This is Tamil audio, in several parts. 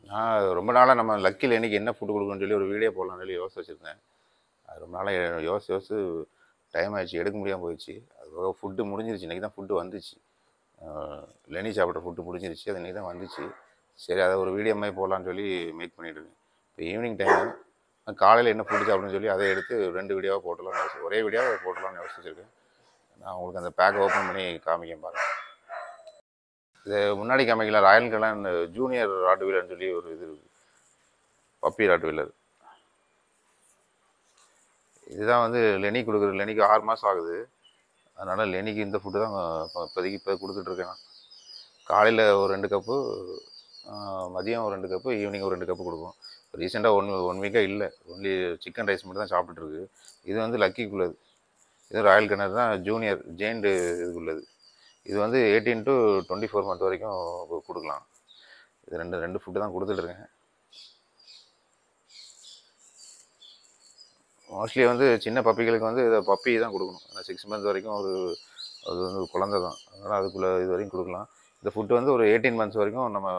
நான் ரொம்ப நாளாக நம்ம லக்கியில் இன்றைக்கி என்ன ஃபுட்டு கொடுக்கணும்னு சொல்லி ஒரு வீடியோ போடலாம்னு சொல்லி யோசிச்சு வச்சுருந்தேன். அது ரொம்ப நாளாக யோசிச்சு டைம் ஆயிடுச்சு, எடுக்க முடியாமல் போயிடுச்சு. அதுக்காக ஃபுட்டு முடிஞ்சிருச்சு. இன்றைக்கி தான் ஃபுட்டு வந்துச்சு. லெனி சாப்பிட்ற ஃபுட்டு முடிஞ்சிருச்சு. அது இன்றைக்கி தான் வந்துச்சு. சரி, அதை ஒரு வீடியோ மாதிரி போடலான்னு சொல்லி மேக் பண்ணிட்டுருக்கேன். இப்போ ஈவினிங் டைம் காலையில் என்ன ஃபுட்டு சாப்பிடுன்னு சொல்லி அதை எடுத்து 2 வீடியோவாக போட்டலாம்னு யோசிச்சு, ஒரே வீடியோவாக போட்டலாம்னு யோசிச்சிருக்கேன். நான் உங்களுக்கு அந்த பேக்கை ஓப்பன் பண்ணி காமிக்க பாருங்கள். இது முன்னாடி காமிக்கல, ராயல் கலன் ஜூனியர் ராட்வீலர்னு சொல்லி ஒரு இது இருக்குது, பப்பி ராட்வீலர். இதுதான் வந்து லெனி கொடுக்குறது. லெனிக்கு 6 மாதம் ஆகுது. அதனால் லெனிக்கு இந்த ஃபுட்டு தான் இப்போதைக்கு கொடுத்துட்ருக்கேன். நான் காலையில் ஒரு 2 கப்பு, மதியம் ஒரு 2 கப்பு, ஈவினிங் ஒரு 2 கப்பு கொடுப்போம். ரீசெண்டாக ஒன் வீக்காக இல்லை, ஒன்லி சிக்கன் ரைஸ் மட்டும் தான் சாப்பிட்டுருக்கு. இது வந்து லக்கிக்குள்ளது. இது ராயல் கனர் தான் ஜூனியர் ஜெயின்டு இதுக்குள்ளது. இது வந்து 18 to 24 மந்த் வரைக்கும் கொடுக்கலாம். இது ரெண்டு ஃபுட்டு தான் கொடுத்துட்ருக்கேன். மோஸ்ட்லி வந்து சின்ன பப்பிகளுக்கு வந்து இதை பப்பி தான் கொடுக்கணும். ஏன்னா 6 மந்த் வரைக்கும் அது வந்து குழந்தை தான். அதனால் அதுக்குள்ளே இது வரைக்கும் கொடுக்கலாம். இந்த ஃபுட்டு வந்து ஒரு 18 மந்த்ஸ் வரைக்கும் நம்ம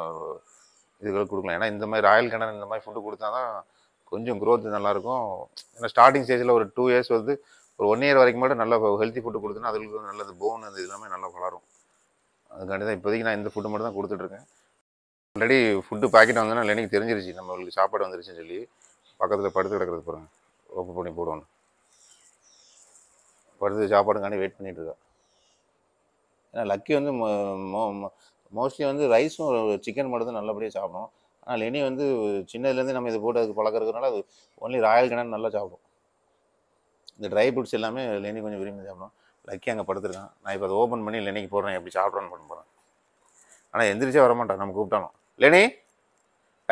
இதுகளுக்கு கொடுக்கலாம். ஏன்னா இந்த மாதிரி ராயல் கனர் இந்த மாதிரி ஃபுட்டு கொடுத்தா தான் கொஞ்சம் க்ரோத் நல்லாயிருக்கும். ஏன்னா ஸ்டார்டிங் ஸ்டேஜில் ஒரு 2 இயர்ஸ் வந்து ஒரு 1 இயர் வரைக்கும் மட்டும் நல்லா ஹெல்த்தி ஃபுட்டு கொடுத்தோன்னா அதுக்கு வந்து நல்லது, போன் அது எல்லாமே நல்லா வளரும். அதுக்காண்டி தான் இப்போதைக்கு நான் இந்த ஃபுட்டு மட்டும் தான் கொடுத்துட்ருக்கேன். ஆல்ரெடி ஃபுட்டு பாக்கெட் வந்தோன்னா லெனிக்கு தெரிஞ்சிருச்சு நம்மளுக்கு சாப்பாடு வந்துருச்சுன்னு சொல்லி. பக்கத்தில் படுத்து கிடக்கிறது பாருங்கள், ஓப்பன் பண்ணி போடுவோன்னு படுத்து சாப்பாடுக்காண்டி வெயிட் பண்ணிகிட்ருக்கா. ஏன்னா லக்கி வந்து மோஸ்ட்லி வந்து ரைஸும் சிக்கன் மட்டும் தான் நல்லபடியாக சாப்பிடும். ஆனால் லெனி வந்து சின்னதுலேருந்து நம்ம இதை போட்டு அதுக்கு பழக்கிறதுனால அது ஒன்லி ராயல் கனன் நல்லா சாப்பிடும். இந்த ட்ரை ஃப்ரூட்ஸ் எல்லாமே லெனி கொஞ்சம் விரும்பி சாப்பிடும். லக்கி அங்கே படுத்துருக்கான். நான் இப்போ அதை ஓப்பன் பண்ணி லெனிக்கு போடுறேன், எப்படி சாப்பிட்றான்னு பண்ண போகிறேன். ஆனால் எந்திரிச்சே வரமாட்டான் நம்ம கூப்பிட்டாலும். லெனி,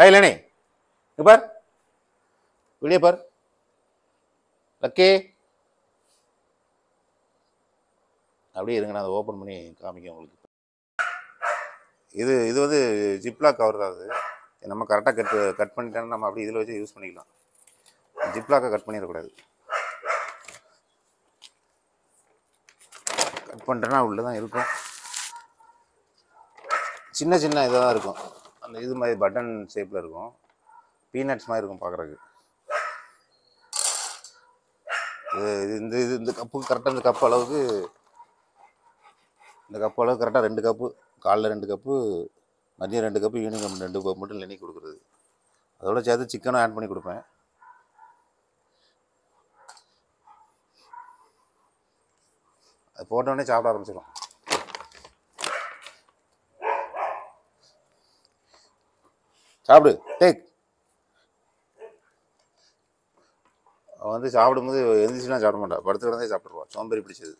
ஏய் லெனி, இங்கே பார், வெளியே பார், லக்கி, அப்படியே இருங்க, நான் அதை ஓப்பன் பண்ணி காமிக்க உங்களுக்கு. இது வந்து ஜிப்லாக் கவர் தான். அது நம்ம கரெக்டாக கட் பண்ணிட்டோன்னா நம்ம அப்படி இதில் வச்சு யூஸ் பண்ணிக்கலாம். ஜிப்லாக்கை கட் பண்ணிடக்கூடாது. கட் பண்ணிட்டேன்னா உள்ளே தான் இருக்கும். சின்ன சின்ன இதாக தான் இருக்கும். அந்த இது மாதிரி பட்டன் ஷேப்பில் இருக்கும், பீனட்ஸ் மாதிரி இருக்கும் பார்க்குறதுக்கு. இந்த கப்புக்கு கரெக்டாக இந்த கப்பு அளவுக்கு, இந்த கப்பு அளவுக்கு கரெக்டாக 2 கப்பு. காலைல 2 கப்பு, மதியம் 2 கப்பு, ஈவினிங் 2 கப்பு மட்டும் லெனி கொடுக்குறது. அதோட சேர்த்து சிக்கனும் ஆட் பண்ணி கொடுப்பேன். அது போட்டோடனே சாப்பிட ஆரம்பிச்சிடும். சாப்பிடு, டேக். அவன் வந்து சாப்பிடும்போது எந்திரிச்சுலாம் சாப்பிட மாட்டான், படுத்து கிடந்தே சாப்பிட்ருவான். சோம்பேறி பிடிச்சது.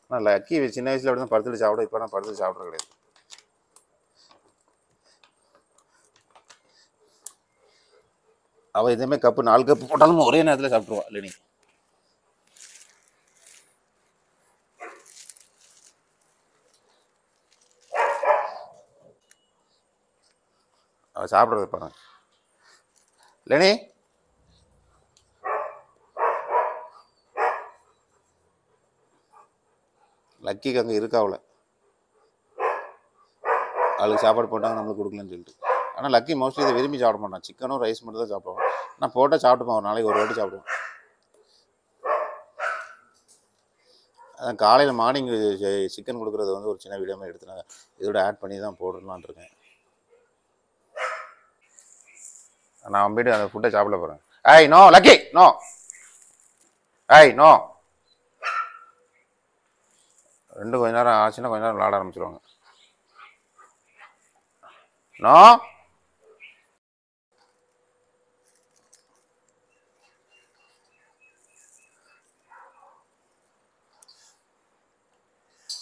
ஆனால் லக்கி சின்ன வயசில் அப்படி தான் படுத்துட்டு சாப்பிட. இப்போ நான் படுத்துட்டு சாப்பிட்றது கிடையாது. அவள் இதேமாதிரி கப்பு 4 கப்பு போட்டாலும் ஒரே நேரத்தில் சாப்பிட்ருவா லெனி. அவள் சாப்பிட்றது பாருங்க. லெனி, லக்கிக்கு அங்கே இருக்கா அவளை, அவளுக்கு சாப்பாடு போட்டாங்க நம்மளுக்கு கொடுக்கலன்னு சொல்லிட்டு. ஆனால் லக்கி மோஸ்ட்லி இதை விரும்பி சாப்பிட மாட்டான். சிக்கனும் ரைஸ் மட்டும் தான் சாப்பிடுவான். நான் போட்டால் சாப்பிட்டுப்பான், ஒரு நாளைக்கு ஒரு வாட்டி சாப்பிடுவான். அதான் காலையில் மார்னிங் சிக்கன் கொடுக்குறது வந்து ஒரு சின்ன வீடியோ மாதிரி எடுத்துனாங்க, இதோட ஆட் பண்ணி தான் போடலான்னு இருக்கேன். நான் போய்ட்டு அந்த ஃபுட்டை சாப்பிட போகிறேன். ஏய் நோ லக்கி, நோ, ஏய் நோ. கொஞ்ச நேரம் ஆச்சுன்னா கொஞ்ச நேரம் விளாட ஆரம்பிச்சிருவாங்க. No,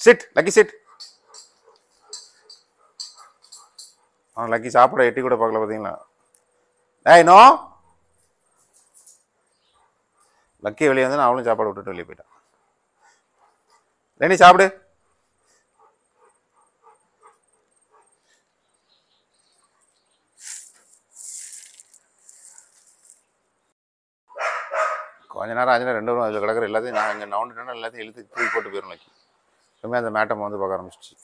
sit Lucky sit. அவன் லக்கி சாப்பிட எட்டி கூட பார்க்கல பார்த்தீங்களா. ஏய் நோ. லக்கி வெளியே வந்து நான் அவளும் சாப்பாடு விட்டுட்டு வெளியே போயிட்டான். லெனி சாப்பிடு. கொஞ்ச நேரம் ஆச்சுன்னா 2 வரும். அதில் கிடக்கிற எல்லாத்தையும் நான் இங்கே நவுண்டுட்டேன்னா எல்லாத்தையும் இழுத்து தூக்கி போட்டு போயிடும் லக்கி. எப்பவுமே அந்த மேட்டம் வந்து பார்க்க ஆரம்பிச்சிச்சு.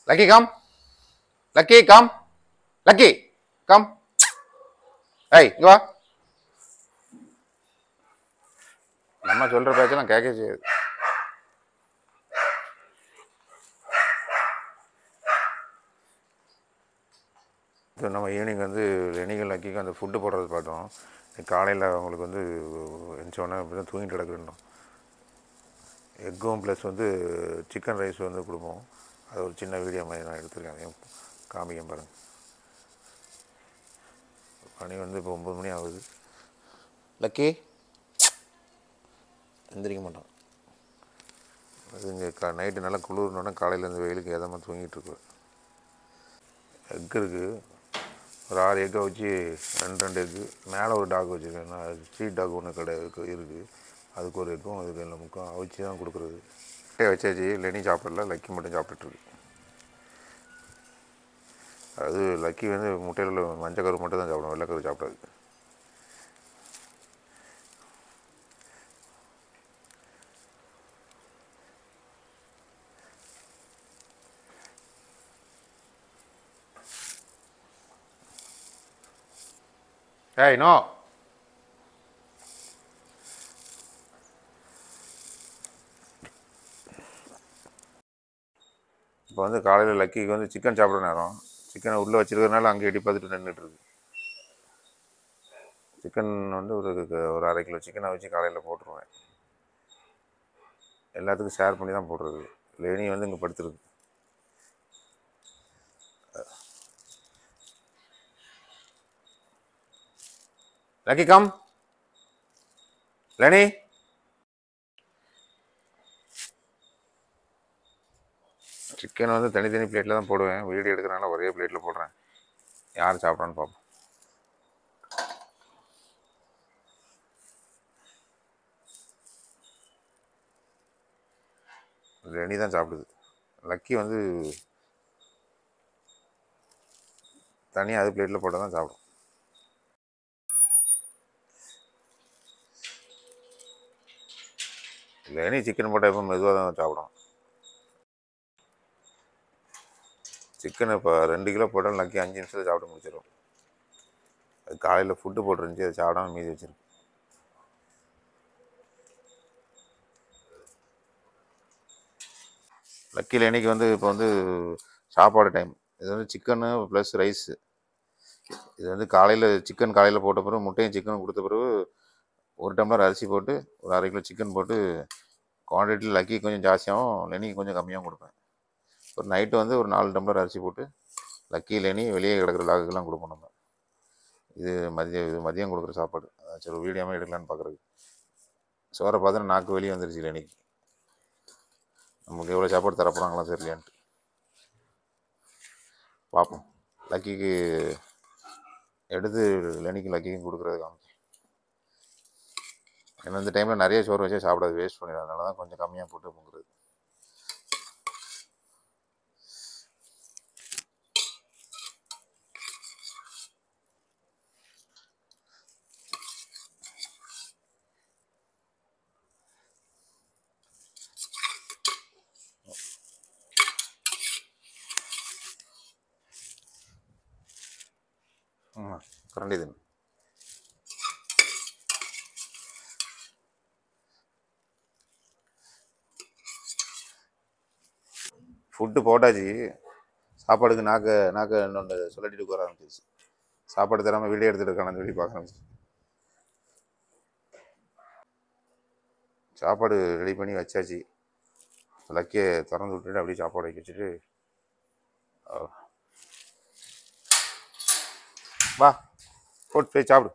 Lucky come, lucky come, lucky come. ஏய் இங்க வா. நம்ம சொல்ற பேச்செல்லாம் கேட்க செய்யாது. நம்ம ஈவினிங் வந்து லெனிக்கும் லக்கிக்கும் அந்த ஃபுட்டு போடுறது பார்த்தோம். காலையில் அவங்களுக்கு வந்து எந்திரிச்சோடனே அப்படி தான் தூங்கிட்டு கிடக்குறோம். எக்கும் ப்ளஸ் வந்து சிக்கன் ரைஸ் வந்து கொடுப்போம். அது ஒரு சின்ன வீடியோ மாதிரி நான் எடுத்துருக்கேன், அதையும் காமிக்க பாருங்கள். மணி வந்து இப்போ 9 மணி ஆகுது. லக்கி எந்திரிக்க மாட்டான். அது இங்கே நைட்டு நல்லா குளிர்னோடனே காலையில் இந்த வெயிலுக்கு எதமாக தூங்கிட்டு எக் இருக்குது. ஒரு 6 எக்கை வச்சு 2 எக்கு. மேலே ஒரு டாக் வச்சுருக்கேன். அது ஸ்ட்ரீட் டாக் ஒன்று இருக்குது. அதுக்கு ஒரு எக்கும் அதுக்கு இல்லை முக்கம் அவிச்சு தான் கொடுக்குறது. வச்சாச்சு. லெனி சாப்பிடல, லக்கி மட்டும் சாப்பிட்டுருக்கு. அது லக்கி வந்து முட்டையில் உள்ள மஞ்சள் கரு மட்டும் தான் சாப்பிடும், வெள்ளைக்கரு சாப்பிடாது. ஏய் நோ. இப்போ வந்து காலையில் லக்கிக்கு வந்து சிக்கன் சாப்பிட்ற நேரம். சிக்கனை உள்ளே வச்சுருக்கிறதுனால அங்கே எட்டி பார்த்துட்டு நின்றுட்டுருக்கு. சிக்கன் வந்து ஒரு 1/2 கிலோ சிக்கனை வச்சு காலையில் போட்டுருவேன். எல்லாத்துக்கும் ஷேர் பண்ணி தான் போடுறது. லெனி வந்து இங்கே படுத்துருக்கு. Lucky come, Lenny. சிக்கன் வந்து தனித்தனி பிளேட்டில் தான் போடுவேன். வீடியோ எடுக்கிறனால ஒரே பிளேட்டில் போடுறேன். யார் சாப்பிட்றான்னு பார்ப்போம். லெனி தான் சாப்பிடுது. லக்கி வந்து தனியாக அது பிளேட்டில் போட்டால் தான் சாப்பிடும். லெனி சிக்கன் போட்டால் எப்போ மெதுவாக தான் சாப்பிடும். சிக்கன் இப்போ 2 கிலோ போட்டாலும் லக்கி 5 நிமிஷத்தில் சாப்பிட முடிச்சிடும். அது காலையில் ஃபுட்டு போட்டுருந்துச்சி, அதை சாப்பிடாம மீதி வச்சிருக்கு. லக்கி லெனிக்கு வந்து இப்போ வந்து சாப்பாடு டைம். இது வந்து சிக்கனு ப்ளஸ் ரைஸு. இது வந்து சிக்கன் காலையில் போட்ட பிறகு முட்டையும் சிக்கனும் கொடுத்த பிறகு 1 டம்ளர் அரிசி போட்டு ஒரு 1/2 கிலோ சிக்கன் போட்டு குவான்டிட்டியில் லக்கி கொஞ்சம் ஜாஸ்தியாகவும் லெனிக்கு கொஞ்சம் கம்மியாகவும் கொடுப்பேன். ஒரு நைட்டு வந்து ஒரு 4 டம்ளர் அரிசி போட்டு லக்கி லெனி வெளியே கிடக்கிற டாக்குக்கெல்லாம் கொடுப்போம் நம்ம. இது மதியம் கொடுக்குற சாப்பாடு. சரி ஒரு வீடியோமாக எடுக்கலான்னு பார்க்குறது. சோறை பார்த்தா நாக்கு வெளியே வந்துருச்சு லெனிக்கு. நமக்கு எவ்வளோ சாப்பாடு தரப்போகிறாங்களா தெரியலையான்ட்டு பார்ப்போம். லக்கிக்கு எடுத்து லெனிக்கும் லக்கிக்கும் கொடுக்குறது காமிச்சு. ஏன்னா இந்த டைமில் நிறைய சோறு வச்சா சாப்பிடாது, வேஸ்ட் பண்ணிடும். அதனால தான் கொஞ்சம் கம்மியாக போட்டு பொங்குறது. கரண்டி தின்னு. ஃபுட்டு போட்டாச்சு. சாப்பாடுக்கு நாக்க இன்னொன்று சொல்லட்டிட்டு போக ஆரம்பிச்சிருச்சு. சாப்பாடு தராமல் வீடியோ எடுத்துகிட்டு இருக்கானு சொல்லி பார்க்க ஆரம்பிச்சு. சாப்பாடு ரெடி பண்ணி வச்சாச்சு. லக்கியை திறந்து விட்டுட்டு அப்படியே சாப்பாடு வைக்க வச்சுட்டு வா போட்டு போய் சாப்பிடு.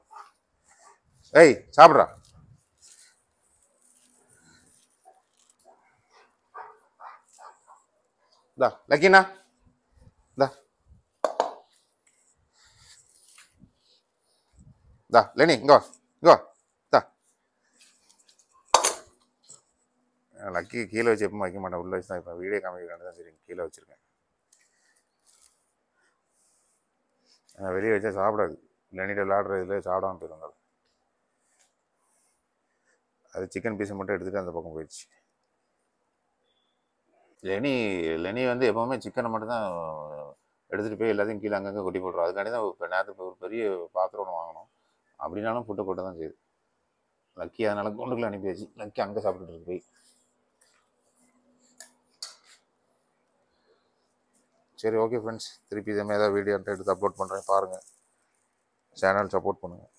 ஏய் சாப்பிட்றா. தா லக்கிண்ணா தா தா லெனி இங்கோ இங்கோ தா. லக்கி கீழே வச்சு எப்பவும் வைக்க மாட்டேன், உள்ளே வச்சு தான் இப்போ வீடியோ காமிக்கிறான்னு தான் சரி கீழே வச்சுருக்கேன். வெளியே வச்சா சாப்பிடாது. லெனிட்ட விளாடுறதுல சாப்பிடாம போயிருந்தாலும் அது சிக்கன் பீஸை மட்டும் எடுத்துகிட்டு அந்த பக்கம் போயிடுச்சு. லெனி லெனி வந்து எப்போவுமே சிக்கனை மட்டும்தான் எடுத்துகிட்டு போய் எல்லாத்தையும் கீழே அங்கங்கே கொட்டி போட்டுரும். அதுக்காண்டி தான் இப்போ நேரத்துக்கு ஒரு பெரிய பாத்திரம் ஒன்று வாங்கணும். அப்படின்னாலும் ஃபுட்டை கொட்ட தான் செய்யுது. லக்கி அதனால கொண்டுக்குள்ள அனுப்பியாச்சு. லக்கி அங்கே சாப்பிட்டுட்டு இருக்கு போய். சரி, ஓகே ஃப்ரெண்ட்ஸ், திருப்பி இதே மாதிரி ஏதாவது வீடியோ எடுத்து அப்லோட் பண்ணுறேன், பாருங்கள். சேனல் சப்போர்ட் பண்ணுங்கள்.